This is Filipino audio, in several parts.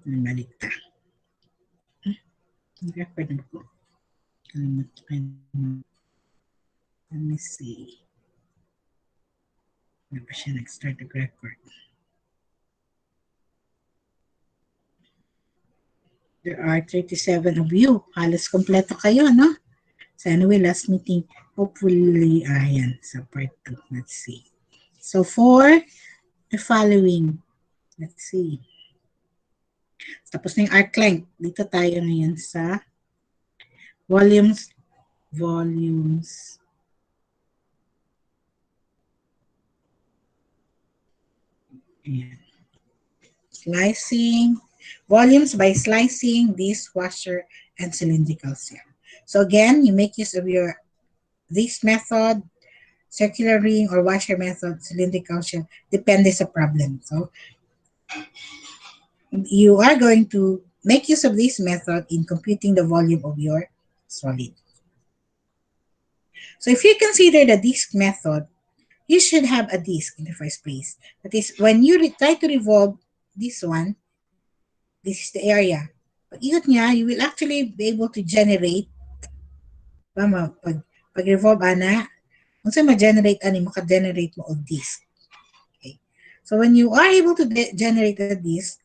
Balik-ta. Record na ko. Let me see. Ano pa siya nag-start nag-record? There are 37 of you. Halos kompleto kayo, no? So anyway, last meeting, hopefully, ayan, sa part 2. Let's see. So for the following, let's see. Tapos na yung arc length. Dito tayo ngayon sa volumes. Ayan. Slicing. Volumes by slicing, dishwasher, and cylindrical cell. So again, you make use of this method, circular ring or washer method, cylindrical shell, depende sa problem. So you are going to make use of this method in computing the volume of your solid. So if you consider the disk method, you should have a disk in the first place. That is, when you try to revolve this one, this is the area. Pag ikot niya, you will actually be able to generate, pag revolve ana, kung saan ma-generate ani, maka-generate mo of disk. Okay. So when you are able to generate a disk,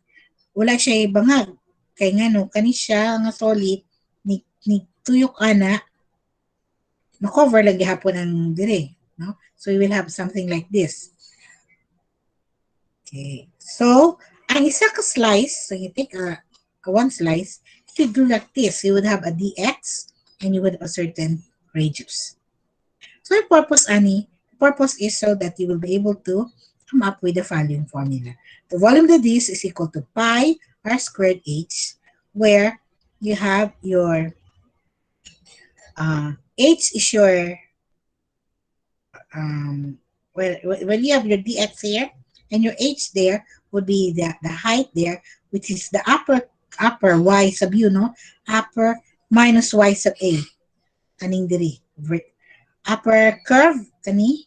wala siya bangag. Kaya nga no, kani siya nga solid, ni tuyok ana, ma-cover lang gihapon ang dire. No? So you will have something like this. Okay. So, ang isa ka slice, so you take a one slice, if you do like this, you would have a dx and you would have a certain radius. So the purpose, Annie, the purpose is so that you will be able to come up with the following formula. The volume of this is equal to pi r squared h, where you have your h is your when you have your dx here and your h there would be the height there, which is the upper y sub u, no? Upper minus y sub a. Kaning diri. Upper curve, kani.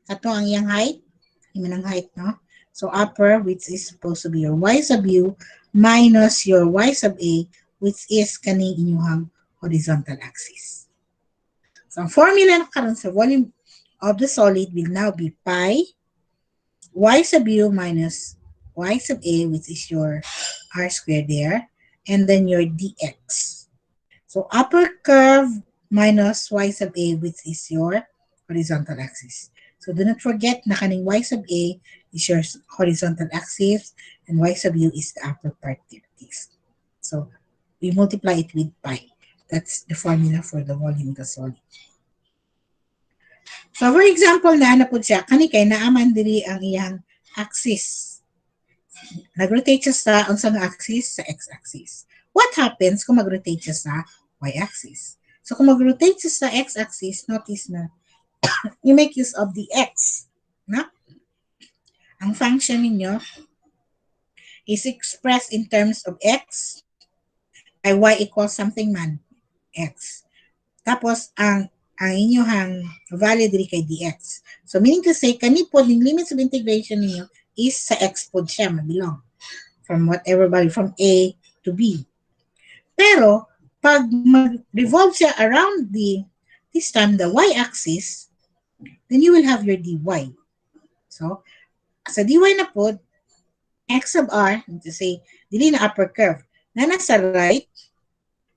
Kato ang iyang height. Iman ang height, no? So upper, which is supposed to be your y sub u, minus your y sub a, which is kaning inyong horizontal axis. So ang formula na karon sa volume of the solid will now be pi y sub u minus y sub a, which is your r squared there, and then your dx. So upper curve minus y sub a, which is your horizontal axis. So do not forget na kaning y sub a is your horizontal axis and y sub u is the upper part of this. So we multiply it with pi. That's the formula for the volume of the solid. So for example, na po siya, kani kay naaman diri ang iyang axis. Nag-rotate siya sa unsang axis? Sa x-axis. What happens kung mag-rotate siya sa y-axis? So kung mag-rotate siya sa x-axis, notice na you make use of the x. No? Ang function ninyo is expressed in terms of x ay y equals something man, x. Tapos ang inyong value diri kay dx. So meaning to say, kani po yung limits of integration ninyo is sa x po siya mabilong. From whatever value, from a to b. Pero, pag mag-revolve siya around this time, the y-axis, then you will have your dy. So, sa dy na po, x sub r, to say, dili na upper curve, na nasa right,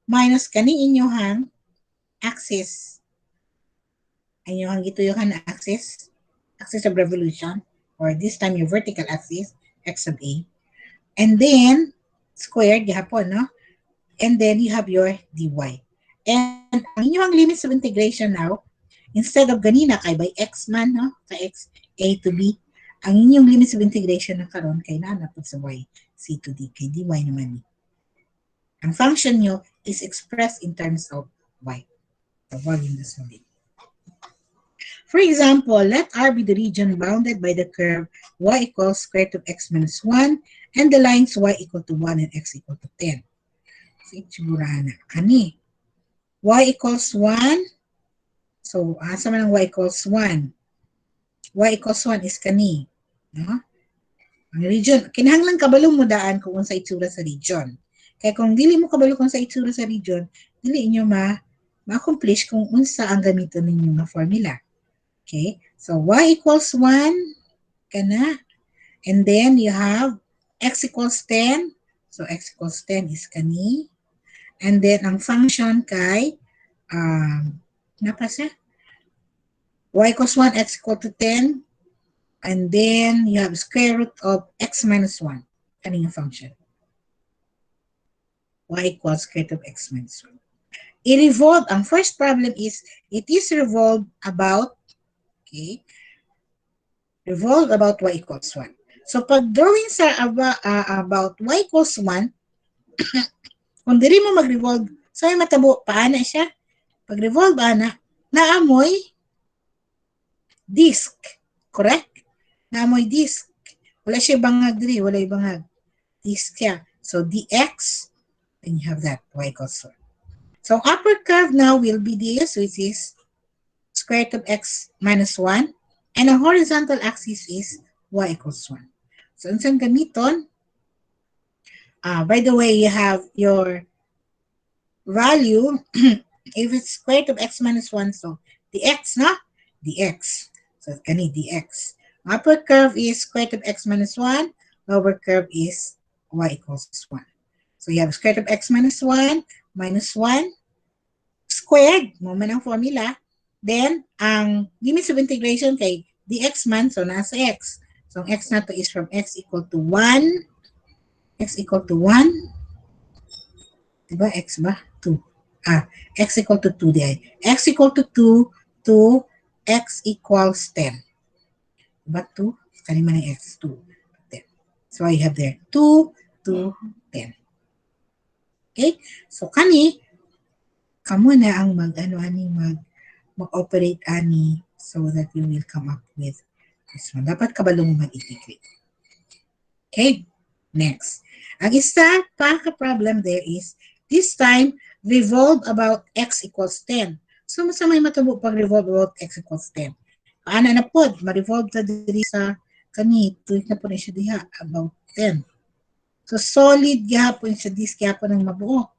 minus kani inyong axis, inyong gituyuhan na axis of revolution, or this time your vertical axis, x sub a, and then, squared, gihapon, no? And then you have your dy. And ang inyong limits of integration now, instead of ganina kay by x man, no? Sa x, a to b, ang inyong limits of integration na karon kay naanapod sa y, c to d, kay dy naman. Ang function nyo is expressed in terms of y, the volume of the solid. For example, let R be the region bounded by the curve y equals square root of x minus 1 and the lines y equal to 1 and x equal to 10. So, itsiburahan na. Kani? Y equals 1. So, asa man ang y equals 1? Y equals 1 is kani. No? Ang region, kinahanglan kabalo mo daan kung unsa itsura sa region. Kaya kung dili mo kabalo kung sa itsura sa region, dili inyo ma-accomplish kung unsa ang gamiton ninyo nga formula. Okay? So, y equals 1, kana. And then, you have x equals 10. So, x equals 10 is kani. And then, ang function kay, napa siya? Y equals 1, x equal to 10. And then, you have square root of x minus 1. Kaning function. Y equals square root of x minus 1. I-revolve, ang first problem is, it is revolved about, okay, revolve about y equals 1. So, pag drawing sa about y equals 1, kung diri mo mag-revolve, so may matabo, paana siya? Pag revolve, naamoy disk. Correct? Naamoy disk. Wala siya bangag diri, wala yung bangag. Disk siya. So, dx, then you have that, y equals 1. So, upper curve now will be this, which is square root of x minus 1. And ang horizontal axis is y equals 1. So, unsang gamiton? By the way, you have your value, if it's square root of x minus 1, so dx, no? dx. So, kani dx. Upper curve is square root of x minus 1. Lower curve is y equals 1. So, you have square root of x minus 1 minus 1 squared, mo man ang formula. Then, ang limits of integration kay dx man, so nasa x. So, ang x na to is from x equal to 1. X equal to 1. Diba? X ba? 2. X equal to 2 di. X equal to 2 to x equals 10. Diba? 2. Kanima ng x. 2. 10. So, I have there 2 to 10. Okay? So, kamo na ang mag-operate ani so that you will come up with this one. Dapat kabalo mo mag-integrate. Okay? Next. Ang isa pa ka-problem there is, this time, revolve about x equals 10. So, masa may matabo pag revolve about x equals 10. Paano na po? Ma-revolve ta diri sa kani. Tuwik na po na siya diha about 10. So, solid gihapon siya. This gihapon ang mabuo.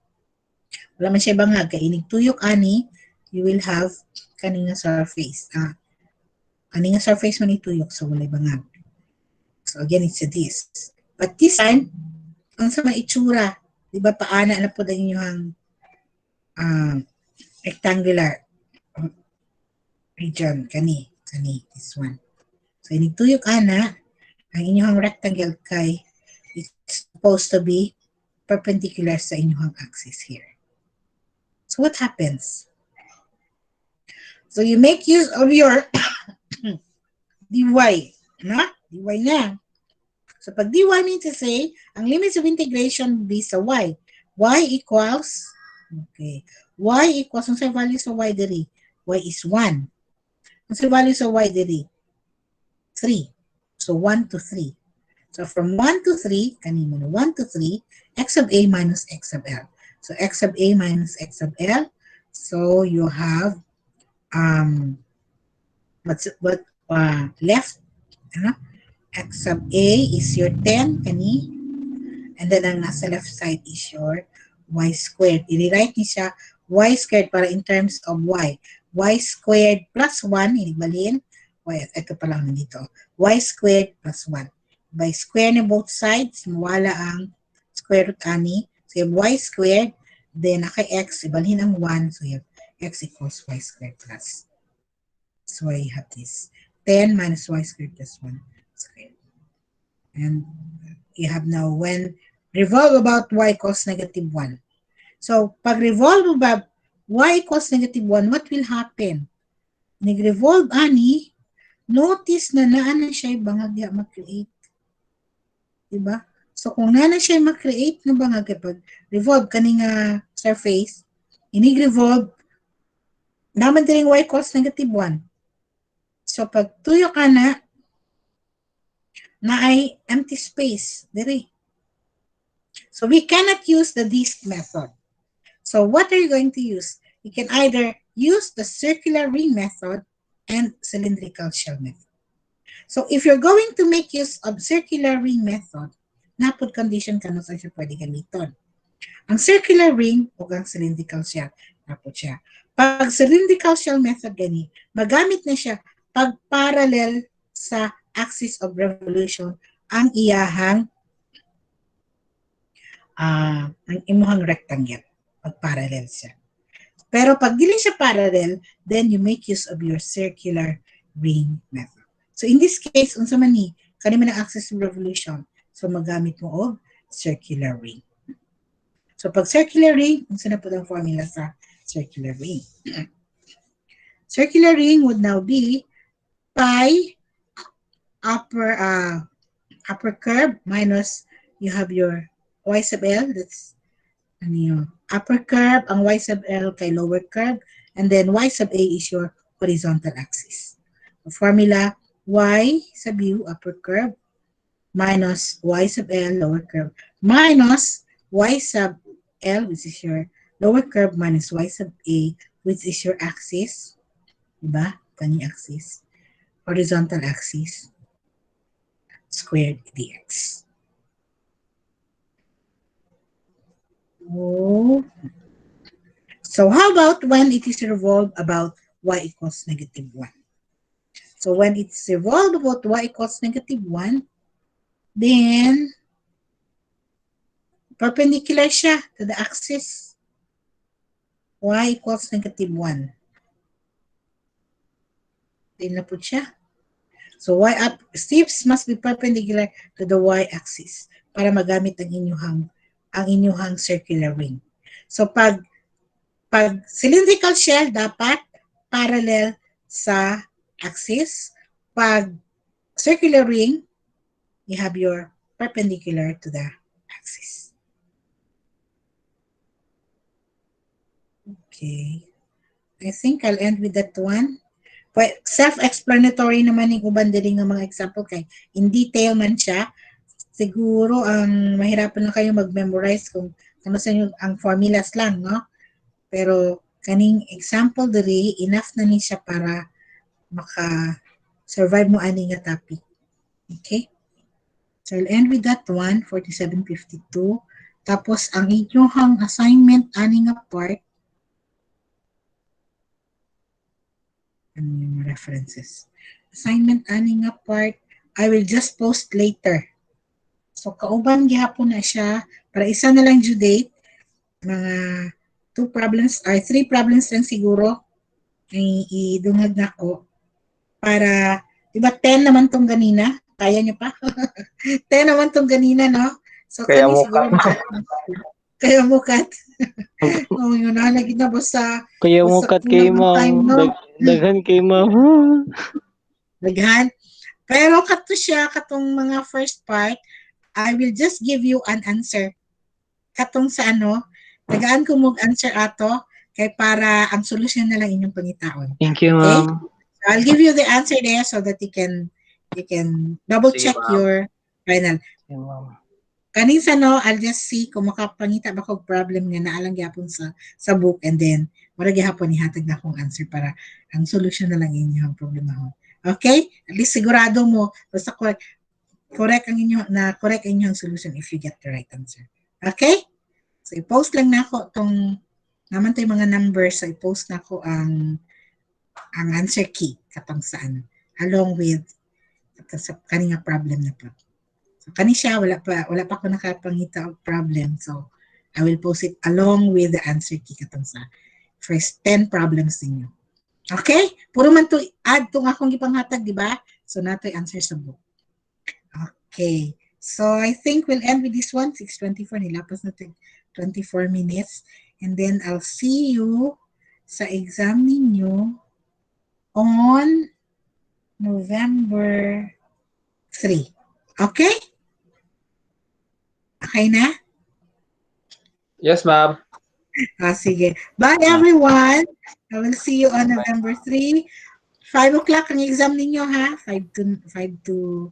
Wala man siya bangag. Kaya inig tuyok ani, you will have kaning surface. Kaning surface man ituyok. So, wala bangag. So, again, it's a this. But this time, ang sa maitsura, di ba paana na po ang inyong rectangular region, kani, this one. So, inigtuyok ana, ang inyong rectangle kay, it's supposed to be perpendicular sa inyong axis here. So, what happens? So, you make use of your dy, no? dy na. So, pag dy means to say, ang limits of integration will be sa y. Y equals, okay, y equals, ang sa value sa y diri? Y is 1. Ang sa value sa y diri? 3. So, 1 to 3. So, from 1 to 3, kanino na 1 to 3, x of a minus x of l. So, x of a minus x of l. So, you have, left, x of a is your 10, kani. And then, ang nasa left side is your y squared. I-rewrite niya siya y squared para in terms of y. Y squared plus 1, inibalin. Ito pa lang nandito. Y squared plus 1. By square na both sides, mawala ang square root ani. So, you have y squared, then naka-x, ibalhin ang 1. So, you have x equals y squared plus. So, you have this. 10 minus y squared plus 1 squared. And you have now when revolve about y equals negative 1. So, pag revolve about y equals negative 1, what will happen? Nag-revolve ani, notice na naana siya bangag mag-create. Diba? So, kung naana siya mag-create na bangag pag revolve kaning surface, inig-revolve, naman din y equals negative 1. So, pag tuyo ka na ay empty space. Diri. So, we cannot use the disk method. So, what are you going to use? You can either use the circular ring method and cylindrical shell method. So if you're going to make use of circular ring method, napod condition ka sa siya pwede gamiton. Ang circular ring o ang cylindrical shell, napod siya. Pag cylindrical shell method gani, magamit na siya pag parallel sa axis of revolution ang iyahang ang imuhang rectangle. Pag parallel siya. Pero pag dili siya parallel, then you make use of your circular ring method. So in this case, unsa man ni, kanimo ng axis of revolution. So magamit mo og circular ring. So pag circular ring, unsa na po ang formula sa circular ring? Circular ring would now be pi upper curve minus you have your y sub L, that's ano yun, upper curve, ang y sub L kay lower curve, and then y sub A is your horizontal axis. The formula, y sub U, upper curve, minus y sub L, lower curve, minus y sub L, which is your lower curve, minus y sub A, which is your axis, diba? Kanyang axis, horizontal axis, squared dx. Oh. So how about when it is revolved about y equals negative 1? So when it's revolved about y equals negative 1, then perpendicular siya to the axis y equals negative 1. Din na po siya. So y up steps must be perpendicular to the y-axis para magamit ang inyuhang circular ring. So pag cylindrical shell dapat parallel sa axis. Pag circular ring, you have your perpendicular to the axis. Okay. I think I'll end with that one. Self-explanatory naman yung uban din ng mga example kay in detail man siya. Siguro ang mahirapan na kayo mag-memorize kung ano sa inyo ang formulas lang, no? Pero kaning example diri enough na ni siya para maka-survive mo ani nga topic. Okay? So I'll end with that one, 4752. Tapos ang inyong assignment ani nga part, ano yung references. Assignment ani nga part, I will just post later. So kauban gihapon na siya para isa na lang due date. Mga 2 problems or 3 problems lang siguro ay idungag na ko para, diba 10 naman tong ganina, kaya nyo pa? 10 naman tong ganina, no? So Kaya kani mo siguro kaya mo kat. Oh, yun na lagi na basta Kaya mo kat kay ma'am, daghan kay ma'am. Daghan. Pero kato siya katong mga first part, I will just give you an answer. Katong sa ano, tagaan ko mong answer ato kay para ang solusyon na lang inyong pangitaon. Thank you, okay? ma'am. So I'll give you the answer there so that you can double check your final. Sige, ma'am. Kanisa no, I'll just see kung makapangita ba kog problem nga naalang gyapon sa book, and then wala gyapon ihatag na akong answer para ang solusyon na lang inyong problema ho. Okay? At least sigurado mo basta correct ang inyong solution if you get the right answer. Okay? So, i-post lang na ako itong naman tayo mga numbers. So, i-post na ako ang answer key katong saan. Along with kaninga problem na po. So, kanisya, wala pa ako nakapangita of problem. So, I will post it along with the answer key katong sa first 10 problems ninyo. Okay? Puro man to add tong akong gipanghatag, di ba? So, nato answer sa book. Okay. So, I think we'll end with this one. 6:24. Nilapos natin 24 minutes. And then, I'll see you sa exam ninyo on November 3. Okay? Okay na? Yes, ma'am. Sige. Bye, everyone. I will see you on November 3. 5 o'clock ang exam ninyo, ha? 5 to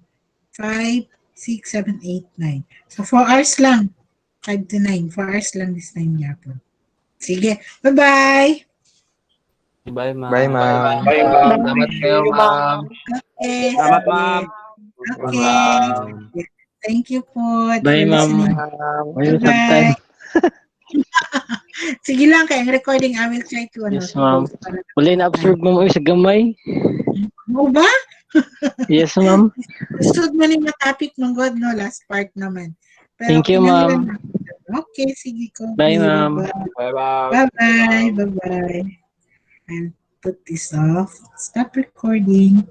5, 6, 7, 8, 9. So, 4 hours lang. 5 to 9. 4 hours lang this time yapon. Sige. Bye-bye. Bye, ma'am. Bye, ma'am. Bye, ma'am. Salamat kayo, ma'am. Okay. Salamat, ma'am. Okay. Thank you po for Bye, ma'am. listening. May Bye-bye. sabtan. Sige lang, kaya ang recording, I will try to, Yes, to ma'am. post para Wala na-absorb, ma'am, sa gamay. mo ba? Yes, ma'am. Gusto mo ni topic ng God, no? Last part naman. Pero Thank you, kinahanglan ma'am. na. Okay, sige, Kobe. Bye, ma'am. Bye-bye. Bye-bye. Bye-bye. I'll put this off. Stop recording.